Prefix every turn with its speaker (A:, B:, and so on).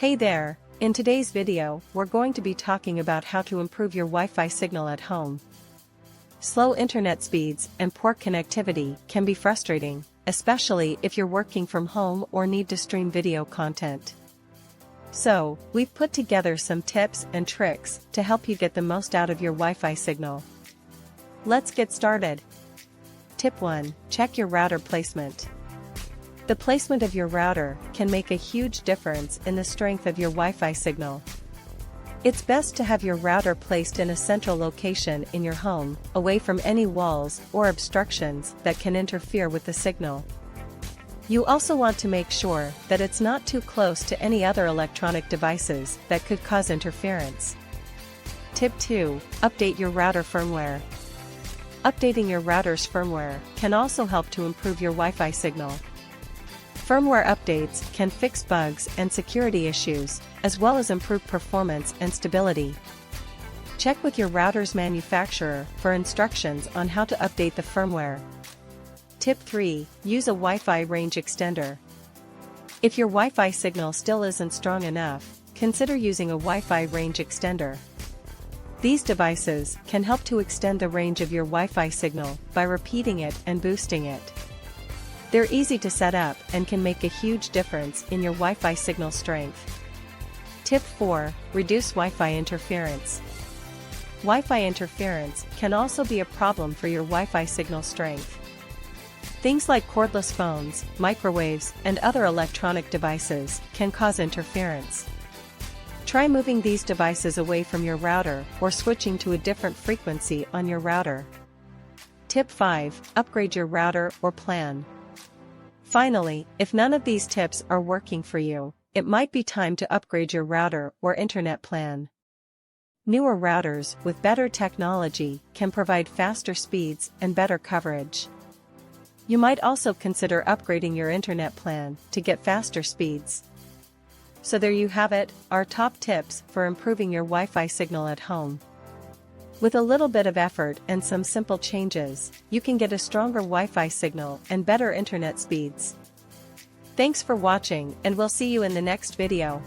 A: Hey there, in today's video, we're going to be talking about how to improve your Wi-Fi signal at home. Slow internet speeds and poor connectivity can be frustrating, especially if you're working from home or need to stream video content. So, we've put together some tips and tricks to help you get the most out of your Wi-Fi signal. Let's get started. Tip 1. Check your router placement. The placement of your router can make a huge difference in the strength of your Wi-Fi signal. It's best to have your router placed in a central location in your home, away from any walls or obstructions that can interfere with the signal. You also want to make sure that it's not too close to any other electronic devices that could cause interference. Tip 2. Update your router firmware. Updating your router's firmware can also help to improve your Wi-Fi signal. Firmware updates can fix bugs and security issues, as well as improve performance and stability. Check with your router's manufacturer for instructions on how to update the firmware. Tip 3. Use a Wi-Fi range extender. If your Wi-Fi signal still isn't strong enough, consider using a Wi-Fi range extender. These devices can help to extend the range of your Wi-Fi signal by repeating it and boosting it. They're easy to set up and can make a huge difference in your Wi-Fi signal strength. Tip 4. Reduce Wi-Fi interference. Wi-Fi interference can also be a problem for your Wi-Fi signal strength. Things like cordless phones, microwaves, and other electronic devices can cause interference. Try moving these devices away from your router or switching to a different frequency on your router. Tip 5. Upgrade your router or plan. Finally, if none of these tips are working for you, it might be time to upgrade your router or internet plan. Newer routers with better technology can provide faster speeds and better coverage. You might also consider upgrading your internet plan to get faster speeds. So there you have it, our top tips for improving your Wi-Fi signal at home. With a little bit of effort and some simple changes, you can get a stronger Wi-Fi signal and better internet speeds. Thanks for watching, and we'll see you in the next video.